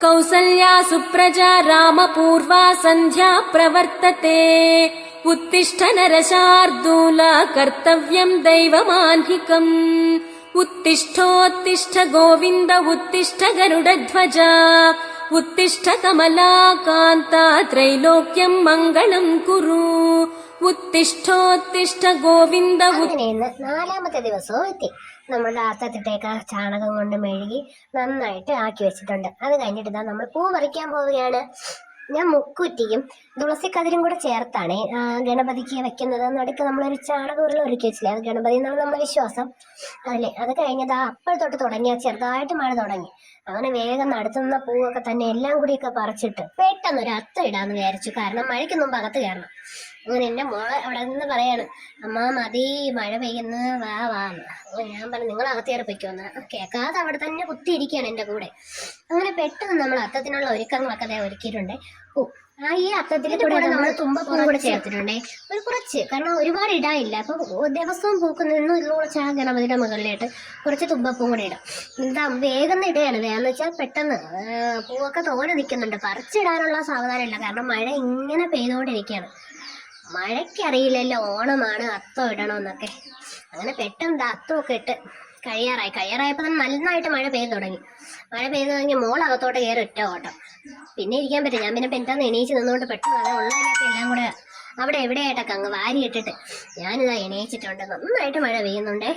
कौसल्या सुप्रजा रामपूर्वा सन्ध्या प्रवर्तते। उत्तिष्ठ नरशार्दूल कर्तव्यम् दैवमाह्निकम्। उत्तिष्ठोत्तिष्ठ गोविन्द उत्तिष्ठ गरुडध्वजा। उत्तिष्ठ कमलाकान्ता त्रैलोक्यम् मङ्गलम् कुरु। ഉത്തിഷ്ഠോത്തിഷ്ഠ ഗോവിന്ദ. നാലാമത്തെ ദിവസവും എത്തി. നമ്മുടെ അത്തത്തിട്ടേക്ക് ചാണകം കൊണ്ട് മെഴുകി നന്നായിട്ട് ആക്കി വെച്ചിട്ടുണ്ട്. അത് കഴിഞ്ഞിട്ട് ഇതാ നമ്മൾ പൂ പറിക്കാൻ പോവുകയാണ്. ഞാൻ മുക്കുറ്റിയും തുളസിക്കതിരും കൂടെ ചേർത്താണ് ഗണപതിക്ക് വെക്കുന്നത്. നടുക്ക് നമ്മളൊരു ചാണകൂരിൽ ഒരുക്കി വെച്ചില്ലേ, അത് ഗണപതി എന്നാണ് നമ്മുടെ വിശ്വാസം. അതല്ലേ, അത് കഴിഞ്ഞത് അപ്പോൾ തൊട്ട് തുടങ്ങിയ ചെറുതായിട്ട് മഴ തുടങ്ങി. അങ്ങനെ വേഗം നടത്തുന്ന പൂവൊക്കെ തന്നെ എല്ലാം കൂടിയൊക്കെ പറിച്ചിട്ട് പെട്ടെന്ന് ഒരു അത്തം ഇടാന്ന് വിചാരിച്ചു. കാരണം മഴയ്ക്ക് മുമ്പ് അകത്ത് കയറണം. അങ്ങനെ എന്റെ മോളെ അവിടെ നിന്ന് പറയാണ്, അമ്മ മതി മഴ പെയ്യുന്ന വാ വാന്ന്. ഞാൻ പറഞ്ഞു നിങ്ങൾ അകത്ത് കയറി പൊയ്ക്കോന്ന്. കേൾക്കാതെ അവിടെ തന്നെ കുത്തിയിരിക്കുകയാണ് എന്റെ കൂടെ. അങ്ങനെ പെട്ടെന്ന് നമ്മൾ അത്തത്തിനുള്ള ഒരുക്കങ്ങളൊക്കെ അതേ ഒരുക്കിയിട്ടുണ്ട്. ഈ അത്തത്തിൽ കൂടെ നമ്മൾ തുമ്പപ്പൂവും കൂടെ ചേർത്തിട്ടുണ്ടേ, ഒരു കുറച്ച്. കാരണം ഒരുപാട് ഇടാനില്ല. അപ്പൊ ദിവസവും പൂക്കുന്നതിന് കുറച്ച് ആ ഗണപതിയുടെ മുകളിലായിട്ട് കുറച്ച് തുമ്പപ്പൂവും കൂടെ ഇടാം. എന്താ വേഗം ഇടുകയാണ്. വേഗം വെച്ചാൽ പെട്ടെന്ന് പൂവൊക്കെ തോനെ നിൽക്കുന്നുണ്ട്. പറിച്ചിടാനുള്ള സാവധാനം ഇല്ല, കാരണം മഴ ഇങ്ങനെ പെയ്തുകൊണ്ടിരിക്കുകയാണ്. മഴയ്ക്കറിയില്ലല്ലോ ഓണമാണ് അത്തം ഇടണമെന്നൊക്കെ. അങ്ങനെ പെട്ടെന്ന് അത്തമൊക്കെ ഇട്ട് കഴിയാറായപ്പോൾ തന്നെ നന്നായിട്ട് മഴ പെയ്തു തുടങ്ങി. മഴ പെയ്തു തുടങ്ങി മോളകത്തോട്ട് കയറി ഇട്ട ഓട്ടം. പിന്നെ ഇരിക്കാൻ പറ്റും. ഞാൻ പിന്നെ പെട്ടെന്ന് എണീച്ച് നിന്നുകൊണ്ട് പെട്ടെന്ന് അത് ഉള്ളതിനൊക്കെ എല്ലാം കൂടെ അവിടെ എവിടെയായിട്ടൊക്കെ അങ്ങ് വാരി ഇട്ടിട്ട് ഞാനിതാ എണീച്ചിട്ടുണ്ട്. നന്നായിട്ട് മഴ പെയ്യുന്നുണ്ടേ.